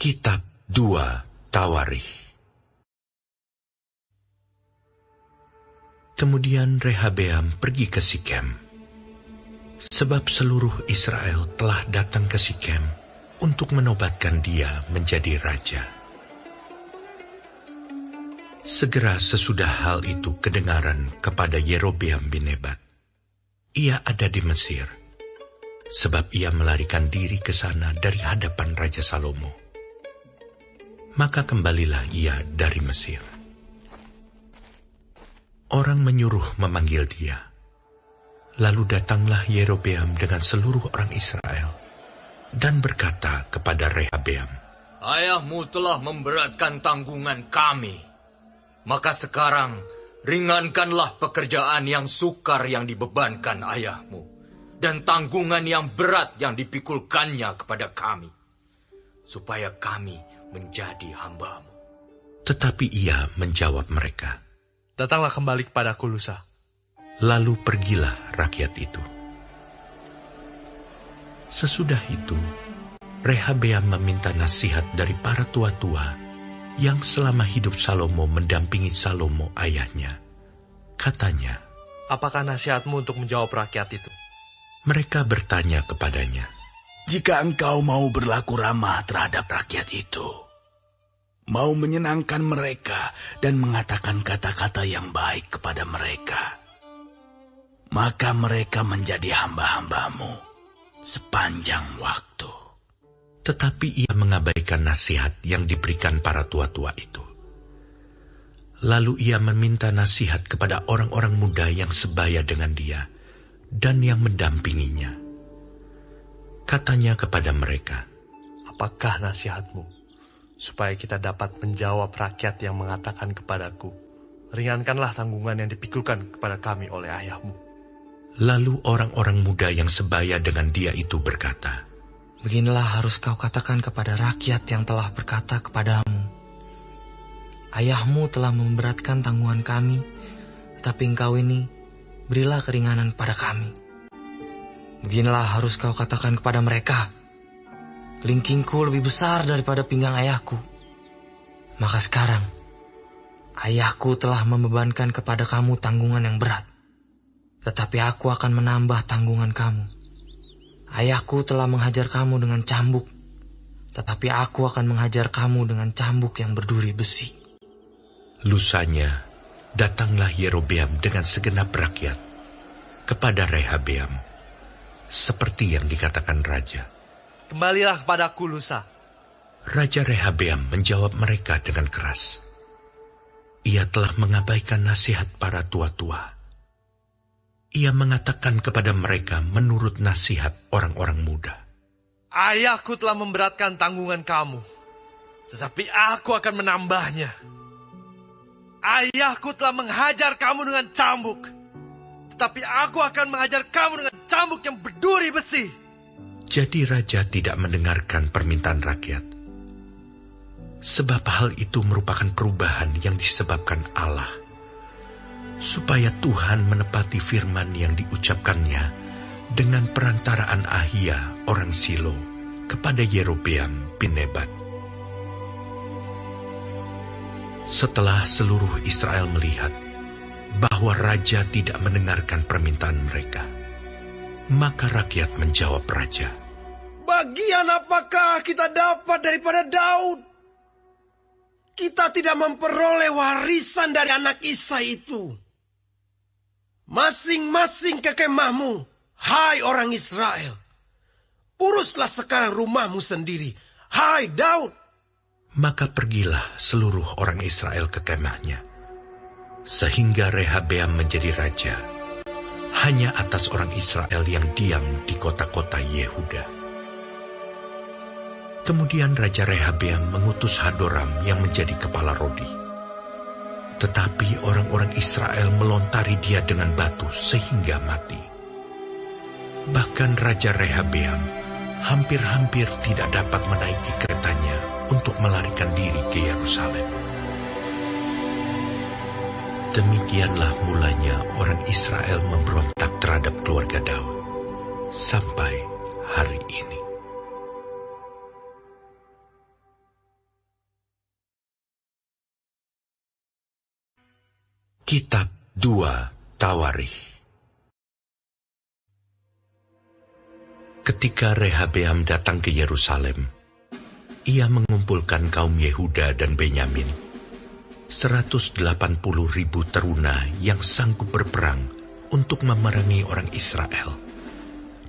Kitab 2 Tawarikh. Kemudian Rehabeam pergi ke Sikem, sebab seluruh Israel telah datang ke Sikem untuk menobatkan dia menjadi raja. Segera sesudah hal itu kedengaran kepada Yerobeam bin Nebat. Ia ada di Mesir, sebab ia melarikan diri ke sana dari hadapan Raja Salomo. Maka kembalilah ia dari Mesir. Orang menyuruh memanggil dia. Lalu datanglah Yerobeam dengan seluruh orang Israel dan berkata kepada Rehabeam, "Ayahmu telah memberatkan tanggungan kami. Maka sekarang ringankanlah pekerjaan yang sukar yang dibebankan ayahmu, dan tanggungan yang berat yang dipikulkannya kepada kami, supaya kami menjadi hamba-Mu." Tetapi ia menjawab mereka, "Datanglah kembali kepadaku lusa." Lalu pergilah rakyat itu. Sesudah itu, Rehabeam meminta nasihat dari para tua-tua yang selama hidup Salomo mendampingi Salomo ayahnya. Katanya, "Apakah nasihatmu untuk menjawab rakyat itu?" Mereka bertanya kepadanya, "Jika engkau mau berlaku ramah terhadap rakyat itu, mau menyenangkan mereka dan mengatakan kata-kata yang baik kepada mereka, maka mereka menjadi hamba-hamba-Mu sepanjang waktu." Tetapi ia mengabaikan nasihat yang diberikan para tua-tua itu. Lalu ia meminta nasihat kepada orang-orang muda yang sebaya dengan dia dan yang mendampinginya. Katanya kepada mereka, "Apakah nasihatmu supaya kita dapat menjawab rakyat yang mengatakan kepadaku, 'Ringankanlah tanggungan yang dipikulkan kepada kami oleh ayahmu'?" Lalu orang-orang muda yang sebaya dengan dia itu berkata, "Beginilah harus kau katakan kepada rakyat yang telah berkata kepadamu, 'Ayahmu telah memberatkan tanggungan kami, tetapi engkau ini berilah keringanan pada kami.' Beginilah harus kau katakan kepada mereka, 'Kelingkingku lebih besar daripada pinggang ayahku. Maka sekarang, ayahku telah membebankan kepada kamu tanggungan yang berat, tetapi aku akan menambah tanggungan kamu. Ayahku telah menghajar kamu dengan cambuk, tetapi aku akan menghajar kamu dengan cambuk yang berduri besi." Lusanya, datanglah Yerobeam dengan segenap rakyat kepada Rehabeam, seperti yang dikatakan raja. "Kembalilah kepadaku lusa." Raja Rehabeam menjawab mereka dengan keras. Ia telah mengabaikan nasihat para tua-tua. Ia mengatakan kepada mereka menurut nasihat orang-orang muda, "Ayahku telah memberatkan tanggungan kamu, tetapi aku akan menambahnya. Ayahku telah menghajar kamu dengan cambuk, tetapi aku akan menghajar kamu dengan cambuk yang berduri besi." Jadi raja tidak mendengarkan permintaan rakyat, sebab hal itu merupakan perubahan yang disebabkan Allah, supaya Tuhan menepati firman yang diucapkannya dengan perantaraan Ahia orang Silo kepada Yerobeam bin Nebat. Setelah seluruh Israel melihat bahwa raja tidak mendengarkan permintaan mereka, maka rakyat menjawab raja, "Bagian apakah kita dapat daripada Daud? Kita tidak memperoleh warisan dari anak Isai itu. Masing-masing ke kemahmu, hai orang Israel. Uruslah sekarang rumahmu sendiri, hai Daud." Maka pergilah seluruh orang Israel ke kemahnya, sehingga Rehabeam menjadi raja hanya atas orang Israel yang diam di kota-kota Yehuda. Kemudian Raja Rehabeam mengutus Hadoram yang menjadi kepala Rodi. Tetapi orang-orang Israel melontari dia dengan batu sehingga mati. Bahkan Raja Rehabeam hampir-hampir tidak dapat menaiki keretanya untuk melarikan diri ke Yerusalem. Demikianlah mulanya orang Israel memberontak terhadap keluarga Daud sampai hari ini. Kitab 2 Tawarikh. Ketika Rehabeam datang ke Yerusalem, ia mengumpulkan kaum Yehuda dan Benyamin, 180.000 teruna yang sanggup berperang untuk memerangi orang Israel,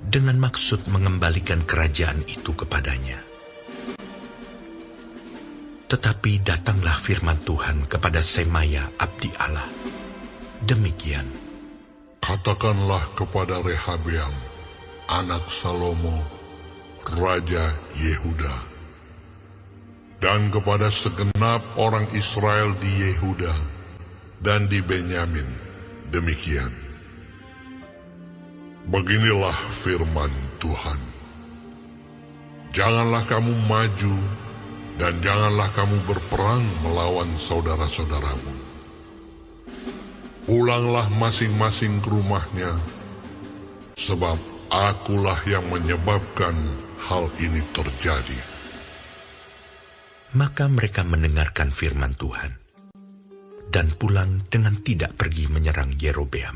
dengan maksud mengembalikan kerajaan itu kepadanya. Tetapi datanglah firman Tuhan kepada Semaya abdi Allah. Demikian. Katakanlah kepada Rehabeam, anak Salomo, Raja Yehuda, dan kepada segenap orang Israel di Yehuda dan di Benyamin, demikian. Beginilah firman Tuhan. Janganlah kamu maju, dan janganlah kamu berperang melawan saudara-saudaramu. Pulanglah masing-masing ke rumahnya, sebab akulah yang menyebabkan hal ini terjadi. Maka mereka mendengarkan firman Tuhan, dan pulang dengan tidak pergi menyerang Yerobeam.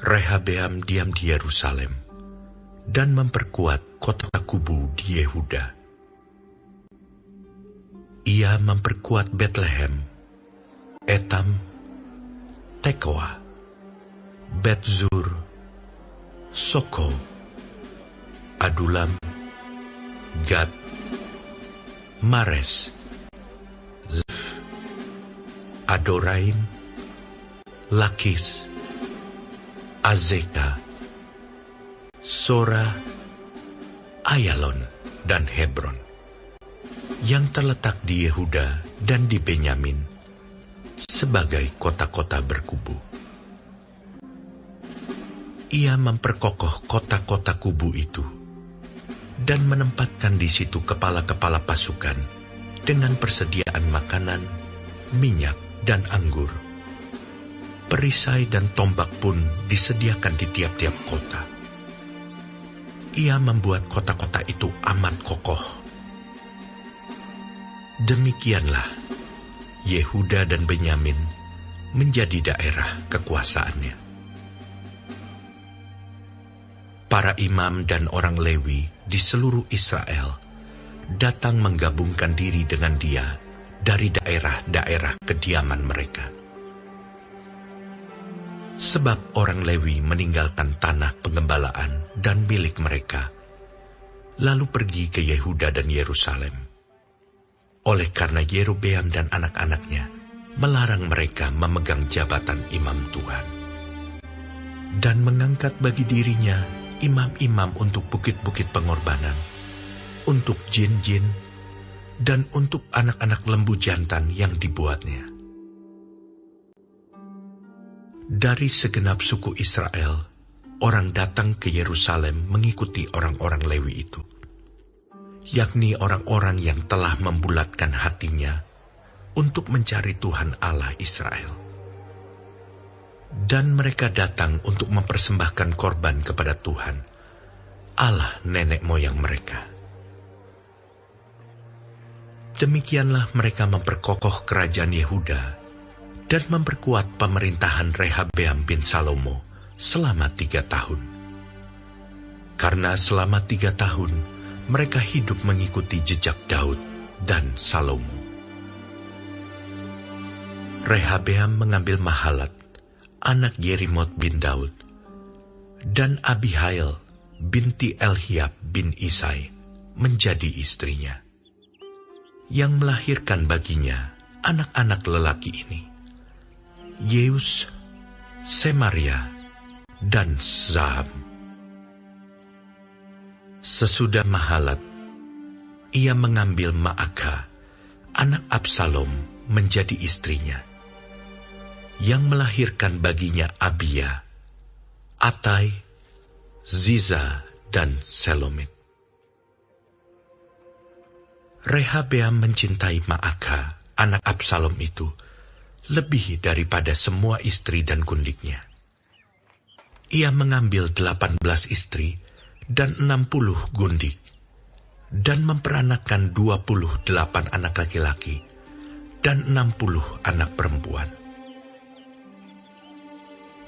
Rehabeam diam di Yerusalem, dan memperkuat kota kubu di Yehuda. Ia memperkuat Betlehem, Etam, Tekoa, Bet-zur, Soko, Adulam, Gad, Mares, Zef, Adoraim, Lakis, Azeka, Sora, Ayalon, dan Hebron, yang terletak di Yehuda dan di Benyamin, sebagai kota-kota berkubu. Ia memperkokoh kota-kota kubu itu, dan menempatkan di situ kepala-kepala pasukan, dengan persediaan makanan, minyak, dan anggur. Perisai dan tombak pun disediakan di tiap-tiap kota. Ia membuat kota-kota itu amat kokoh. Demikianlah Yehuda dan Benyamin menjadi daerah kekuasaannya. Para imam dan orang Lewi di seluruh Israel datang menggabungkan diri dengan dia dari daerah-daerah kediaman mereka. Sebab orang Lewi meninggalkan tanah pengembalaan dan milik mereka, lalu pergi ke Yehuda dan Yerusalem. Oleh karena Yerobeam dan anak-anaknya melarang mereka memegang jabatan imam Tuhan, dan mengangkat bagi dirinya imam-imam untuk bukit-bukit pengorbanan, untuk jin-jin, dan untuk anak-anak lembu jantan yang dibuatnya. Dari segenap suku Israel, orang datang ke Yerusalem mengikuti orang-orang Lewi itu, yakni orang-orang yang telah membulatkan hatinya untuk mencari Tuhan Allah Israel. Dan mereka datang untuk mempersembahkan korban kepada Tuhan, Allah nenek moyang mereka. Demikianlah mereka memperkokoh kerajaan Yehuda dan memperkuat pemerintahan Rehabeam bin Salomo selama 3 tahun. Karena selama 3 tahun mereka hidup mengikuti jejak Daud dan Salomo. Rehabeam mengambil Mahalat, anak Yerimot bin Daud, dan Abihail binti Elhiab bin Isai menjadi istrinya, yang melahirkan baginya anak-anak lelaki ini: Yeus, Semaria, dan Zaham. Sesudah Mahalat, ia mengambil Maakah, anak Absalom, menjadi istrinya, yang melahirkan baginya Abia, Atai, Ziza, dan Selomit. Rehabeam mencintai Maakah, anak Absalom itu, lebih daripada semua istri dan gundiknya. Ia mengambil 18 istri dan 60 gundik, dan memperanakkan 28 anak laki-laki dan 60 anak perempuan.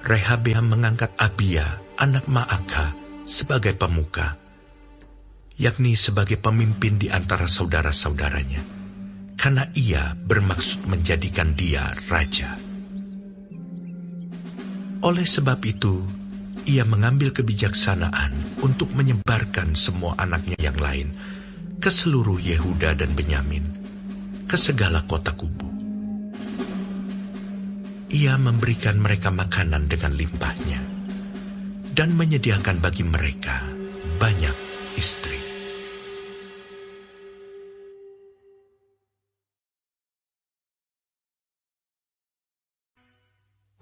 Rehabeam mengangkat Abia, anak Maaka, sebagai pemuka, yakni sebagai pemimpin di antara saudara-saudaranya, karena ia bermaksud menjadikan dia raja. Oleh sebab itu, ia mengambil kebijaksanaan untuk menyebarkan semua anaknya yang lain ke seluruh Yehuda dan Benyamin, ke segala kota kubu. Ia memberikan mereka makanan dengan limpahnya, dan menyediakan bagi mereka banyak istri.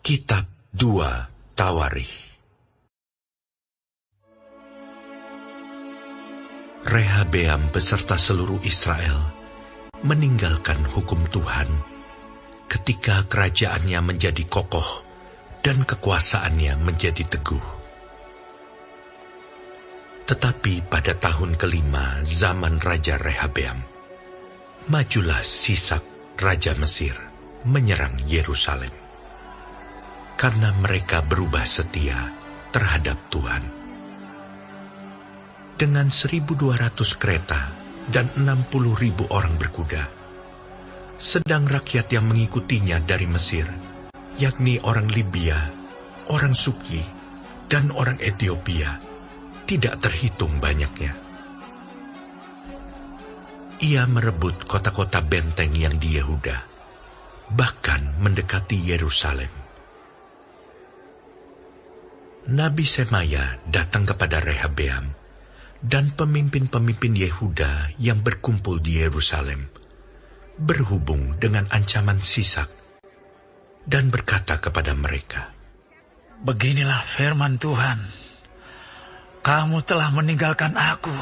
Kitab 2 Tawarikh. Rehabeam beserta seluruh Israel meninggalkan hukum Tuhan ketika kerajaannya menjadi kokoh dan kekuasaannya menjadi teguh. Tetapi pada tahun kelima zaman Raja Rehabeam, majulah Sisak, Raja Mesir, menyerang Yerusalem. Karena mereka berubah setia terhadap Tuhan. Dengan 1.200 kereta dan 60.000 orang berkuda, sedang rakyat yang mengikutinya dari Mesir, yakni orang Libya, orang Suki, dan orang Ethiopia, tidak terhitung banyaknya. Ia merebut kota-kota benteng yang di Yehuda, bahkan mendekati Yerusalem. Nabi Semaya datang kepada Rehabeam dan pemimpin-pemimpin Yehuda yang berkumpul di Yerusalem, berhubung dengan ancaman Sisak, dan berkata kepada mereka, "Beginilah firman Tuhan, kamu telah meninggalkan aku.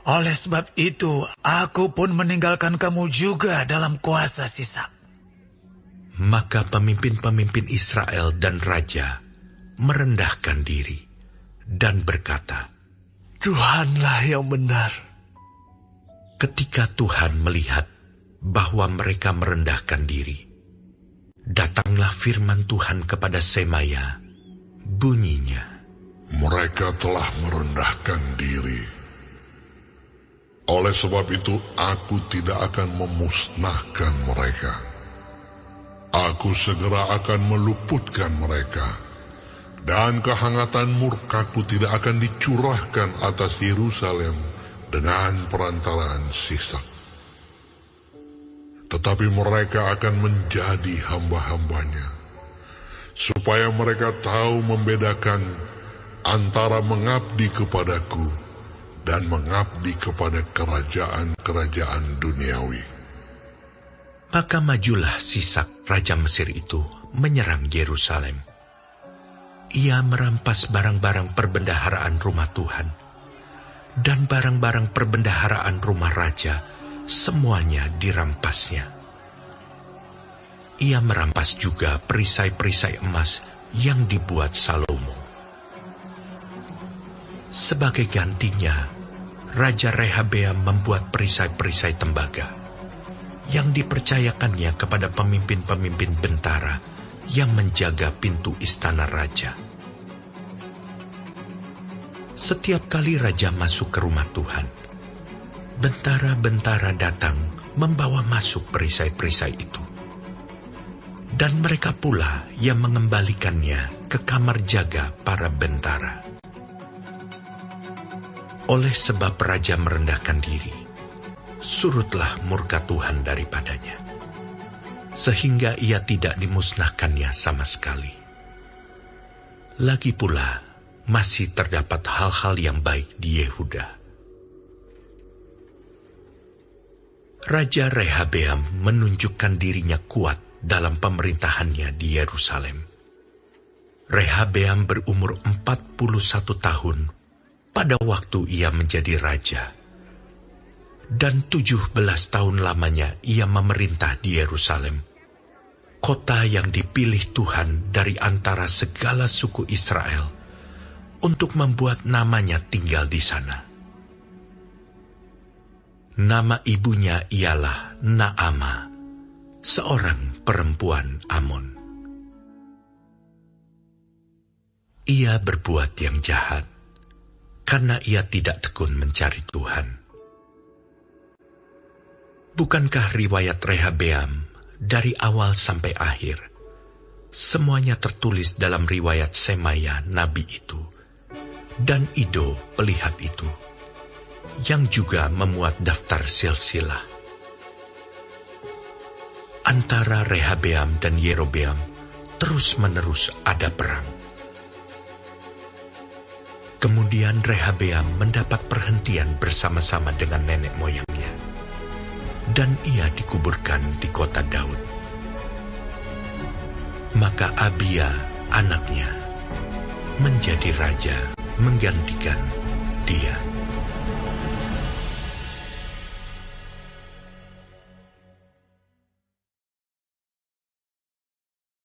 Oleh sebab itu, aku pun meninggalkan kamu juga dalam kuasa Sisak." Maka pemimpin-pemimpin Israel dan raja merendahkan diri dan berkata, Tuhanlah yang benar. Ketika Tuhan melihat bahwa mereka merendahkan diri, datanglah firman Tuhan kepada Semaya, bunyinya, Mereka telah merendahkan diri. Oleh sebab itu, aku tidak akan memusnahkan mereka. Aku segera akan meluputkan mereka. Dan kehangatan murkaku tidak akan dicurahkan atas Yerusalem dengan perantaraan Sisak. Tetapi mereka akan menjadi hamba-hambanya, supaya mereka tahu membedakan antara mengabdi kepadaku dan mengabdi kepada kerajaan-kerajaan duniawi. Maka majulah Sisak, Raja Mesir itu, menyerang Yerusalem. Ia merampas barang-barang perbendaharaan rumah Tuhan, dan barang-barang perbendaharaan rumah raja, semuanya dirampasnya. Ia merampas juga perisai-perisai emas yang dibuat Salomo. Sebagai gantinya, Raja Rehabeam membuat perisai-perisai tembaga, yang dipercayakannya kepada pemimpin-pemimpin bentara yang menjaga pintu istana raja. Setiap kali raja masuk ke rumah Tuhan, bentara-bentara datang membawa masuk perisai-perisai itu. Dan mereka pula yang mengembalikannya ke kamar jaga para bentara. Oleh sebab raja merendahkan diri, surutlah murka Tuhan daripadanya, sehingga ia tidak dimusnahkannya sama sekali. Lagi pula, masih terdapat hal-hal yang baik di Yehuda. Raja Rehabeam menunjukkan dirinya kuat dalam pemerintahannya di Yerusalem. Rehabeam berumur 41 tahun pada waktu ia menjadi raja, dan 17 tahun lamanya ia memerintah di Yerusalem, kota yang dipilih Tuhan dari antara segala suku Israel untuk membuat namanya tinggal di sana. Nama ibunya ialah Naama, seorang perempuan Amon. Ia berbuat yang jahat, karena ia tidak tekun mencari Tuhan. Bukankah riwayat Rehabeam dari awal sampai akhir semuanya tertulis dalam riwayat Semaya nabi itu dan Ido pelihat itu, yang juga memuat daftar silsilah? Antara Rehabeam dan Yerobeam terus-menerus ada perang. Kemudian Rehabeam mendapat perhentian bersama-sama dengan nenek moyangnya, dan ia dikuburkan di kota Daud. Maka Abia, anaknya, menjadi raja menggantikan dia.